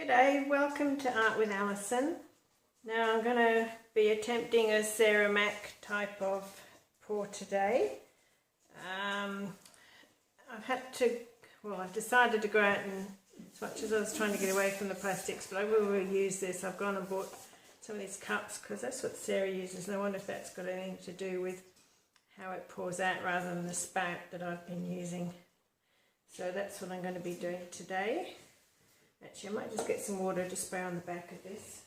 G'day, welcome to Art with Alison. Now I'm going to be attempting a Sarah Mac type of pour today. I've decided to go out and, as much as I was trying to get away from the plastics, but I will use this. I've gone and bought some of these cups because that's what Sarah uses, and I wonder if that's got anything to do with how it pours out rather than the spout that I've been using. So that's what I'm going to be doing today. Actually, I might just get some water to spray on the back of this.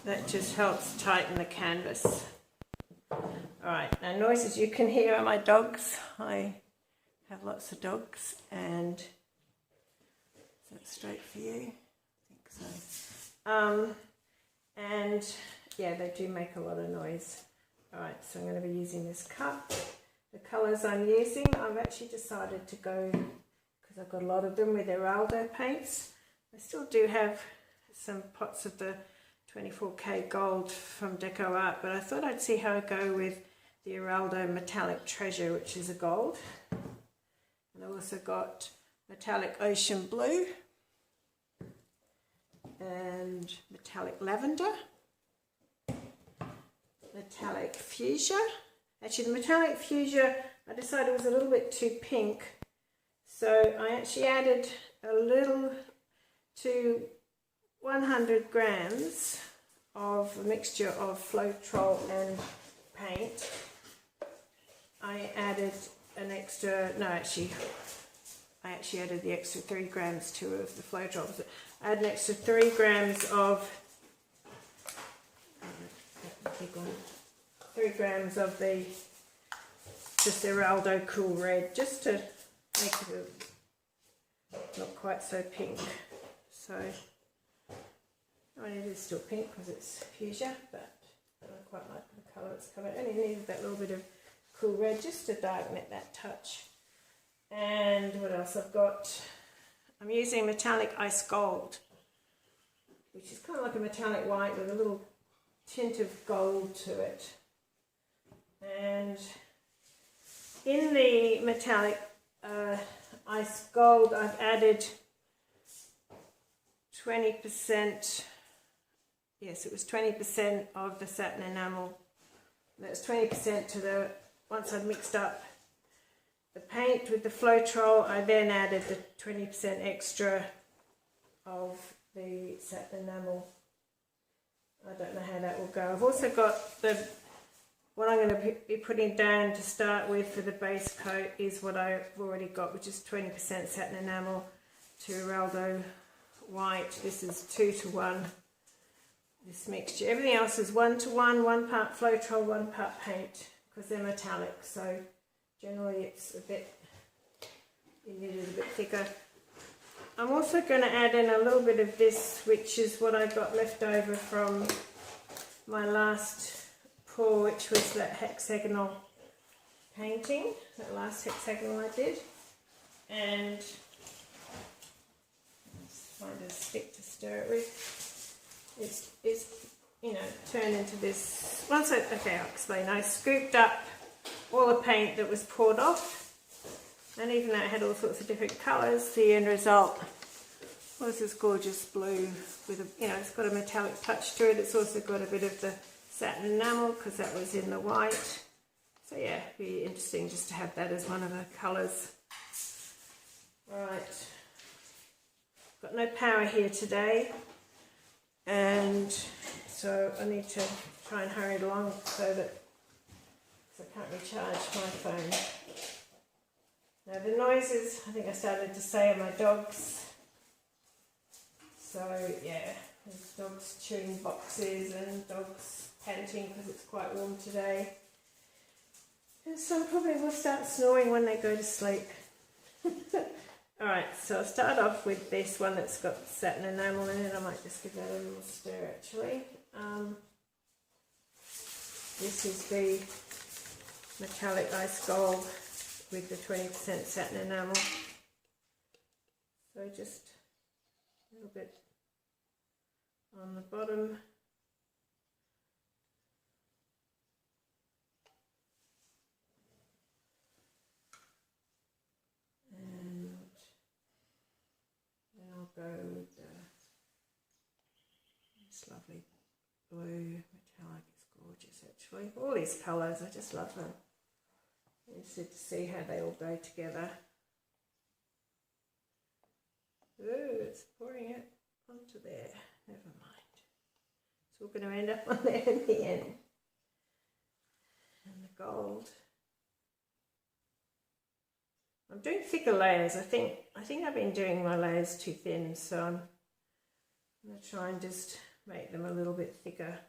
That just helps tighten the canvas. Alright, now noises you can hear are my dogs. I have lots of dogs, and is that straight for you? I think so. And yeah, they do make a lot of noise. Alright, so I'm going to be using this cup. The colours I'm using, I've actually decided to go, because I've got a lot of them, with Eraldo paints. I still do have some pots of the 24K gold from Deco Art, but I thought I'd see how I go with the Eraldo Metallic Treasure, which is a gold. And I also got Metallic Ocean Blue and Metallic Lavender, Metallic Fuchsia. Actually, the Metallic Fuchsia I decided was a little bit too pink, so I actually added a little to 100 grams of a mixture of Floetrol and paint. I added an extra, I actually added the extra 3 grams to of the Floetrol. I had an extra 3 grams of, 3 grams of the just Eraldo Cool Red, just to make it not quite so pink. So, I mean, it is still pink because it's fuchsia, but I don't quite like the colour it's coming. I only needed that little bit of Cool Red just to darken it that touch. And what else I've got? I'm using Metallic Ice Gold, which is kind of like a metallic white with a little tint of gold to it. And in the Metallic Ice Gold, I've added 20%, yes, it was 20% of the satin enamel. That's 20% to the, once I'd mixed up the paint with the Floetrol, I then added the 20% extra of the satin enamel. I don't know how that will go. I've also got what I'm going to be putting down to start with for the base coat is what I've already got, which is 20% satin enamel to Eraldo white. This is 2:1, this mixture. Everything else is 1:1, 1 part Floetrol, 1 part paint, because they're metallic, so generally it's a bit, you need it a bit thicker. I'm also going to add in a little bit of this, which is what I got left over from my last pour, which was that hexagonal painting, that last hexagonal I did. And let's find a stick to stir it with. It's you know, turned into this. I'll explain. I scooped up all the paint that was poured off, and even though it had all sorts of different colours, the end result was this gorgeous blue with a, it's got a metallic touch to it. It's also got a bit of the satin enamel because that was in the white. So yeah, it'd be interesting just to have that as one of the colours. Right, got no power here today, and so I need to try and hurry it along so that I can't recharge my phone. Now the noises, I think I started to say, are my dogs. So yeah, there's dogs chewing boxes and dogs panting because it's quite warm today. And some probably will start snoring when they go to sleep. Alright, so I'll start off with this one that's got satin enamel in it. I might just give that a little stir actually. This is the Metallic Ice Gold with the 20% satin enamel. So just a little bit on the bottom. And then I'll go with this lovely blue metallic. It's gorgeous actually. All these colours, I just love them. Interested to see how they all go together. Ooh, it's pouring it onto there. Never mind. It's all going to end up on there in the end. And the gold. I'm doing thicker layers. I think I've been doing my layers too thin, so I'm going to try and just make them a little bit thicker.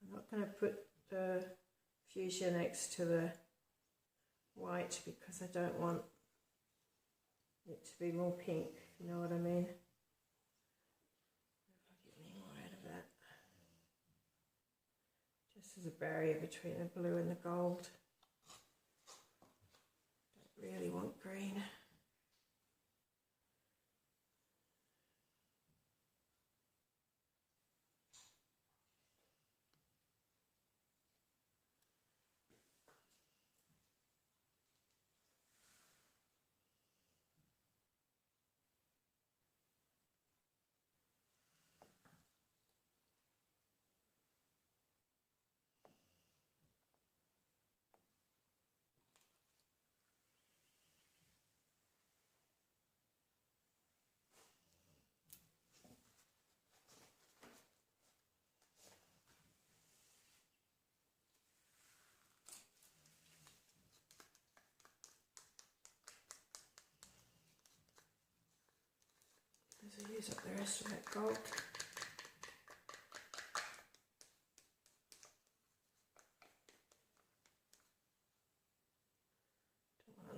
I'm not going to put the fuchsia next to the white because I don't want it to be more pink, if you know what I mean. If I get any more out of that. Just as a barrier between the blue and the gold. Don't really want green. As I use up the rest of that gold.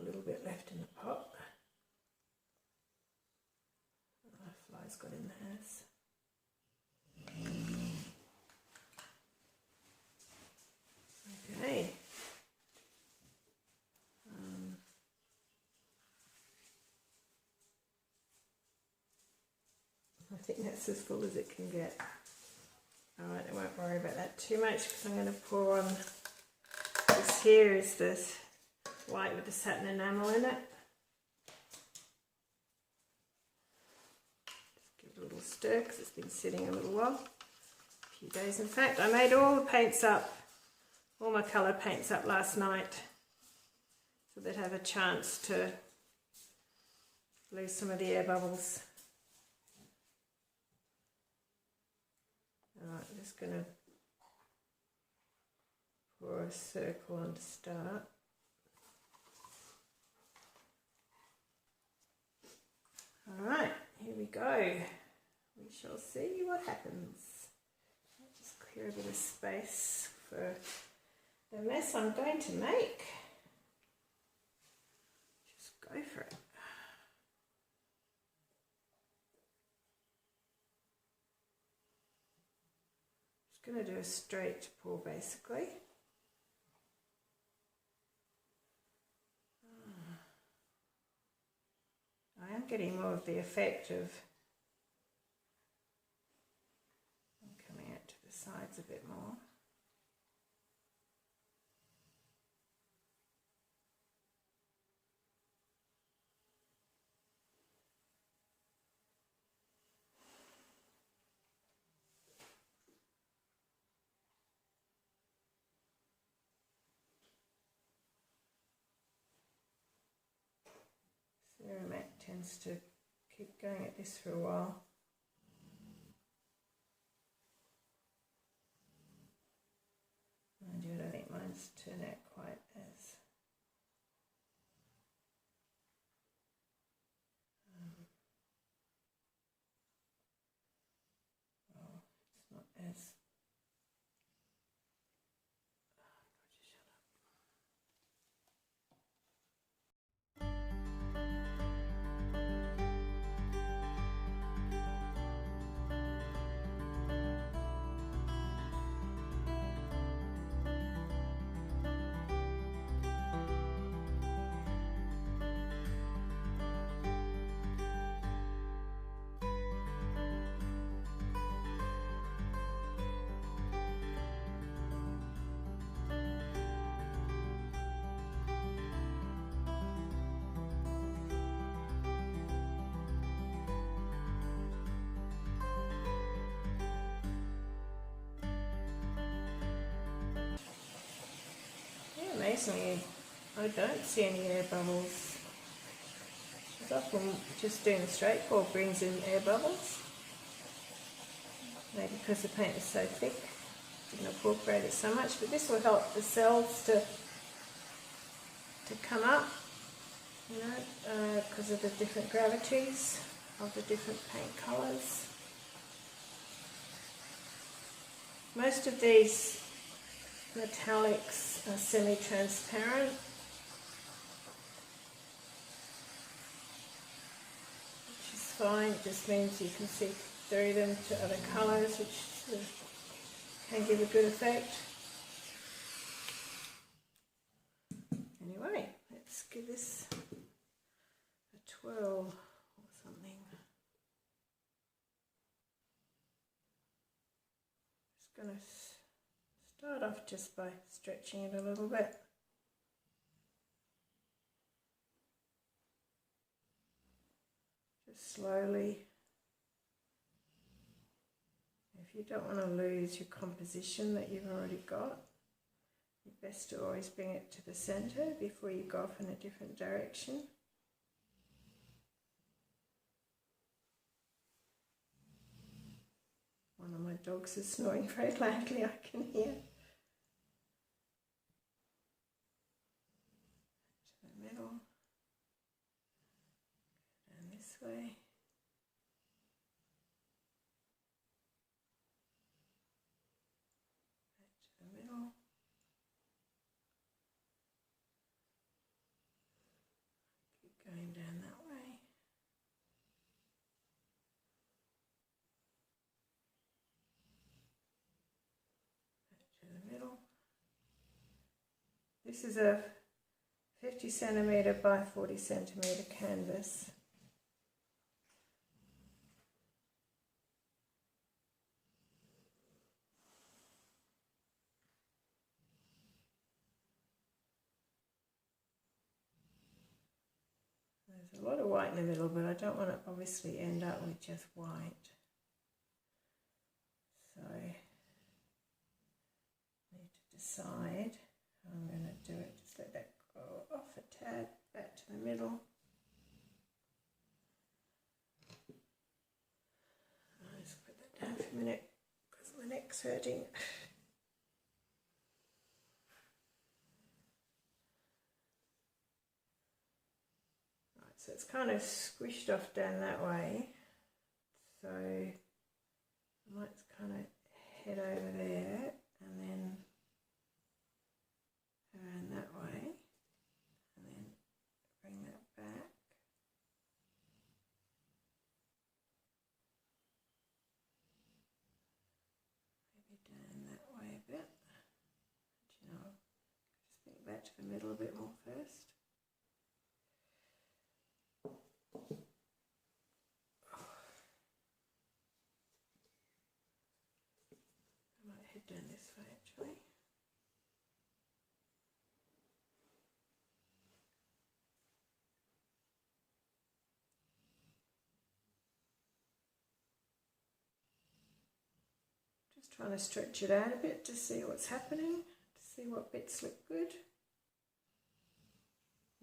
A little bit left in the pot. My flies got in the house. Okay. I think that's as full as it can get. Alright, I won't worry about that too much because I'm going to pour on this here is this white with the satin enamel in it. Just give it a little stir because it's been sitting a little while. A few days in fact. I made all the paints up, all my colour paints up last night so they'd have a chance to lose some of the air bubbles. Alright, I'm just going to pour a circle on to start. Alright, here we go. We shall see what happens. I'll just clear a bit of space for the mess I'm going to make. Just go for it. Going to do a straight pour basically. I am getting more of the effect of coming out to the sides a bit more. Ceramac tends to keep going at this for a while. Mind you, I don't think mine's turned out quite as surprisingly, I don't see any air bubbles. It's often just doing the straight pour brings in air bubbles. Maybe because the paint is so thick, didn't incorporate it so much, but this will help the cells to come up, you know, because of the different gravities of the different paint colours. Most of these metallics are semi-transparent, which is fine. It just means you can see through them to other colours, which sort of can give a good effect. Anyway, let's give this a twirl or something. Just going to start off just by stretching it a little bit. Just slowly. If you don't want to lose your composition that you've already got, it's best to always bring it to the centre before you go off in a different direction. One of my dogs is snoring very loudly, I can hear. To the middle, and this way. Going down that way. Back to the middle. This is a 50 centimetre by 40 centimetre canvas. There's a lot of white in the middle, but I don't want to obviously end up with just white. So I need to decide how I'm going to do it. Just let that go off a tad, back to the middle. I'll just put that down for a minute because my neck's hurting. So it's kind of squished off down that way, so I might kind of head over there and then around that way and then bring that back. Maybe down that way a bit. But, you know, just bring it back to the middle a bit more first. Down this way actually. Just trying to stretch it out a bit to see what's happening, to see what bits look good.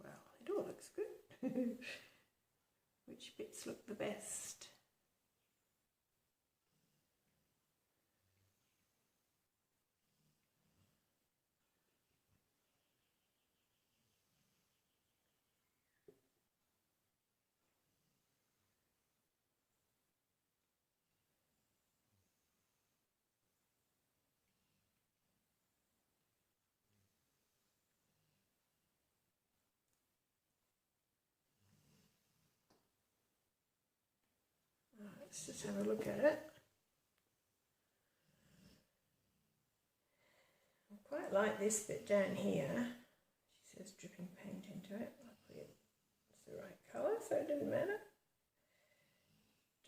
Well, it all looks good. Which bits look the best? Let's just have a look at it. I quite like this bit down here. She says dripping paint into it. Luckily it's the right colour, so it doesn't matter.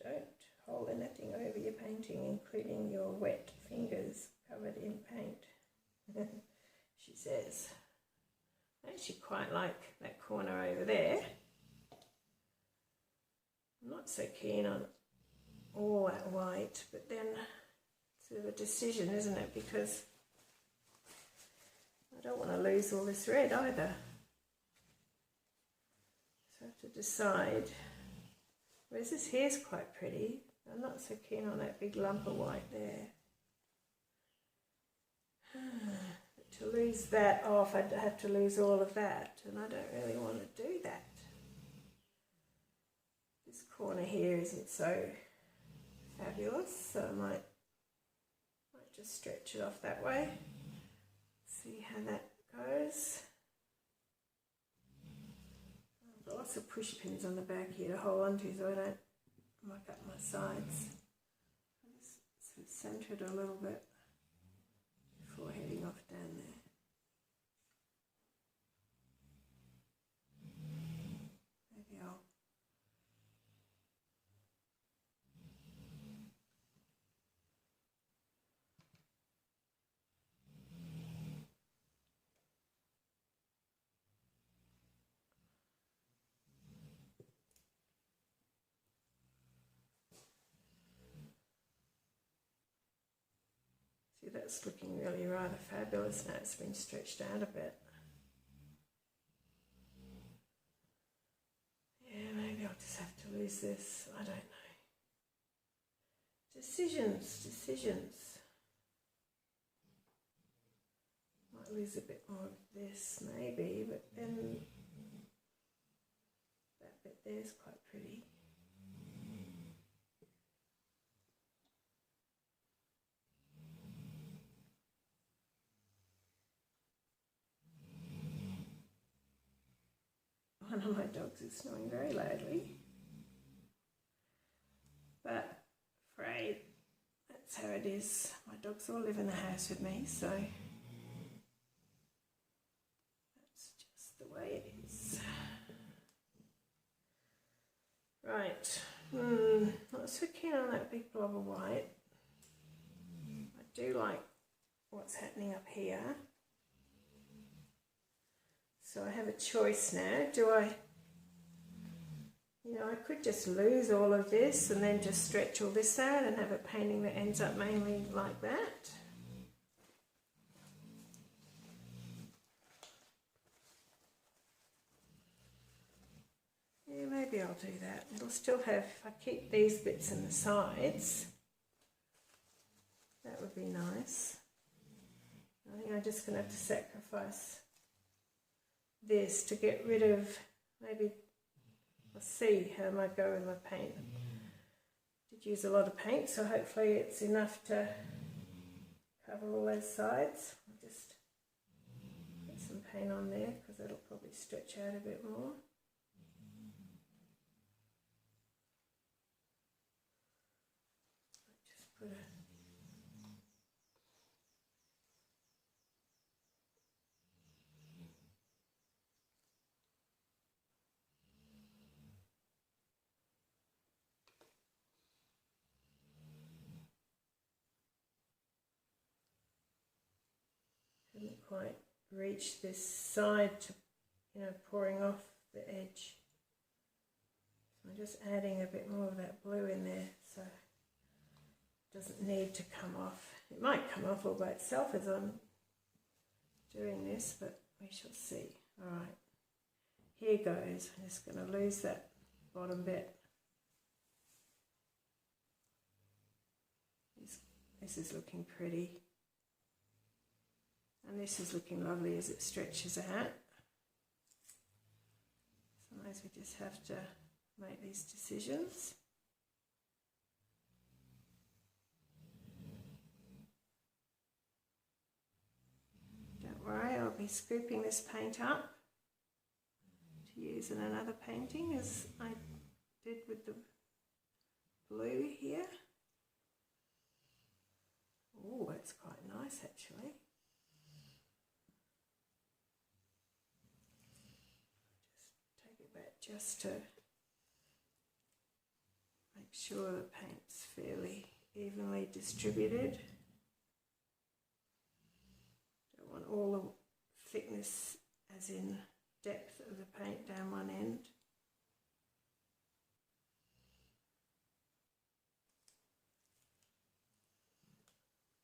Don't hold anything over your painting, including your wet fingers covered in paint, she says. I actually quite like that corner over there. I'm not so keen on all that white, but then it's sort of a decision, isn't it? Because I don't want to lose all this red either. So I have to decide. Whereas this here's quite pretty. I'm not so keen on that big lump of white there. To lose that off, I'd have to lose all of that, and I don't really want to do that. This corner here isn't so fabulous, so I might just stretch it off that way. See how that goes. I've got lots of push pins on the back here to hold on to so I don't muck up my sides. I just sort of centre it a little bit before heading off down there. Maybe I'll see, that's looking really rather fabulous now. It's been stretched out a bit. Yeah, maybe I'll just have to lose this. I don't know. Decisions. Might lose a bit more of this, maybe, but then that bit there's quite pretty. One of my dogs is snoring very loudly, but afraid that's how it is. My dogs all live in the house with me, so that's just the way it is. Right, not so keen on that big blob of white. I do like what's happening up here. So I have a choice now. Do I, I could just lose all of this and then just stretch all this out and have a painting that ends up mainly like that. Yeah, maybe I'll do that. It'll still have, if I keep these bits in the sides, that would be nice. I think I'm just going to have to sacrifice this to get rid of, maybe I'll see how I might go with my paint. I did use a lot of paint, so hopefully it's enough to cover all those sides. I'll just put some paint on there because it'll probably stretch out a bit more. Just put a quite reach this side to, pouring off the edge. So I'm just adding a bit more of that blue in there so it doesn't need to come off. It might come off all by itself as I'm doing this, but we shall see. Alright, here goes. I'm just going to lose that bottom bit. This is looking pretty. And this is looking lovely as it stretches out. Sometimes we just have to make these decisions. Don't worry, I'll be scooping this paint up to use in another painting as I did with the blue here. Oh, it's quite nice actually. Just to make sure the paint's fairly evenly distributed. Don't want all the thickness, as in depth of the paint down one end.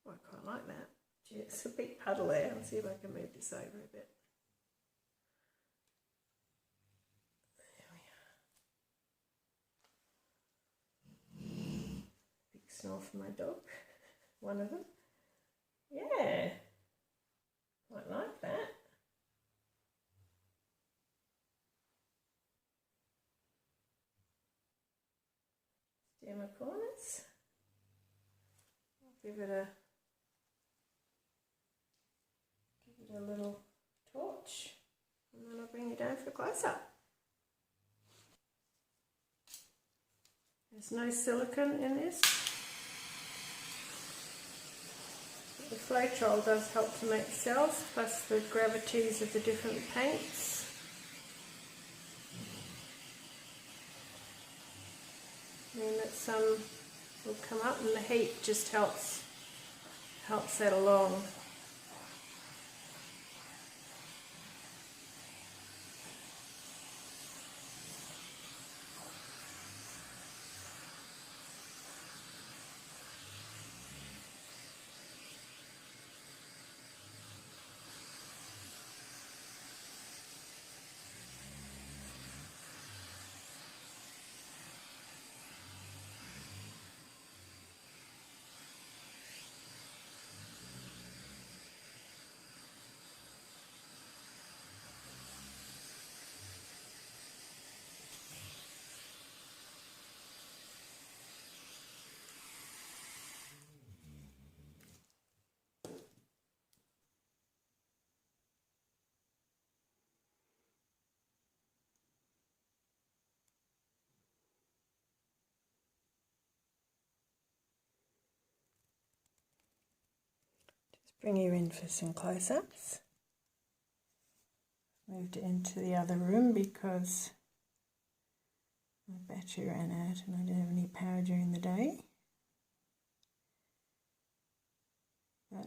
Oh, I quite like that. There's a big puddle there. I'll see if I can move this over a bit. There we are. Big snore for my dog. One of them. Yeah. Quite like that. Steer my corners. I'll give it a little torch, and then I'll bring you down for a close-up. There's no silicone in this. The Floetrol does help to make cells, plus the gravities of the different paints. mean that some will come up, and the heat just helps that along. Bring you in for some close-ups. Moved it into the other room because my battery ran out and I didn't have any power during the day. But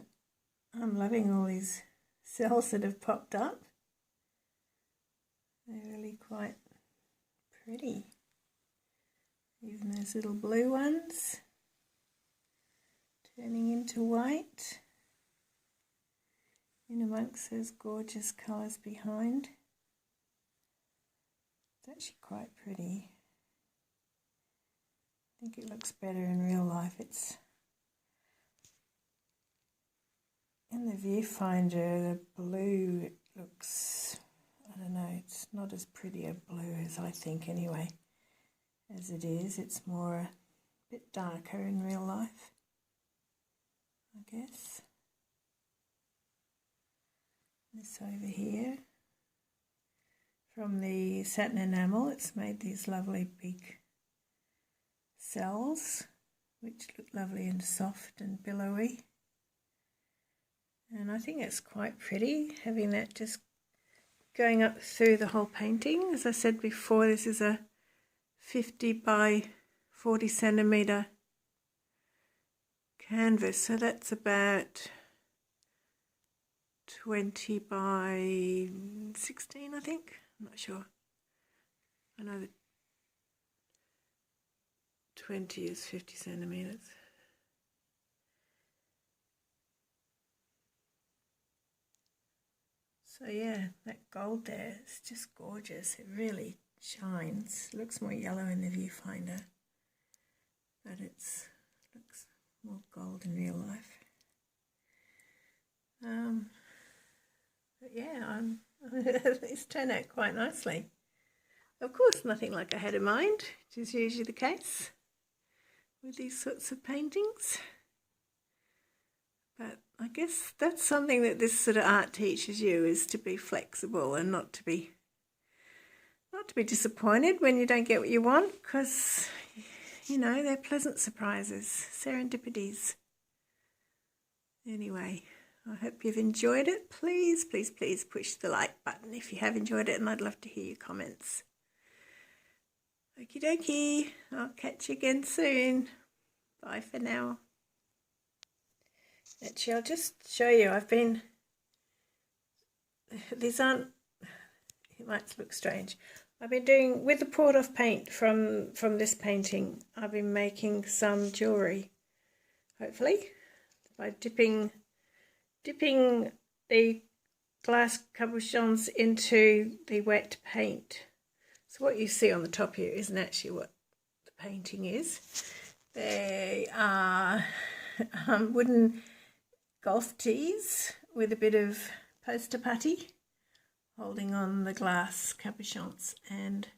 I'm loving all these cells that have popped up. They're really quite pretty. Even those little blue ones turning into white. In amongst those gorgeous colours behind. It's actually quite pretty. I think it looks better in real life. It's in the viewfinder, the blue, it looks, I don't know, it's not as pretty a blue as I think anyway, as it is. It's more a bit darker in real life, I guess. This over here, from the satin enamel, it's made these lovely big cells, which look lovely and soft and billowy. And I think it's quite pretty, having that just going up through the whole painting. As I said before, this is a 50 by 40 centimetre canvas, so that's about 20 by 16, I think. I'm not sure. I know that 20 is 50 centimetres. So yeah, that gold there is just gorgeous. It really shines. It looks more yellow in the viewfinder, but it looks more gold in real life. But yeah, it's turned out quite nicely. Of course, nothing like I had in mind, which is usually the case with these sorts of paintings. But I guess that's something that this sort of art teaches you, is to be flexible and not to be disappointed when you don't get what you want, because, you know, they're pleasant surprises, serendipities. Anyway, I hope you've enjoyed it. Please, please, please push the like button if you have enjoyed it, and I'd love to hear your comments. Okie dokie, I'll catch you again soon. Bye for now. Actually, I'll just show you, these aren't, it might look strange. I've been doing, with the poured off paint from this painting, I've been making some jewellery, hopefully, by dipping dipping the glass cabochons into the wet paint. So what you see on the top here isn't actually what the painting is. They are wooden golf tees with a bit of poster putty holding on the glass cabochons, and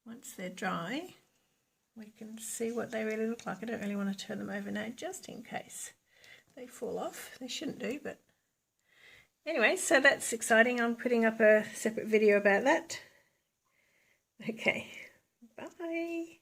once they're dry we can see what they really look like. I don't really want to turn them over now just in case they fall off. They shouldn't do, but anyway, so that's exciting. I'm putting up a separate video about that. Okay, bye.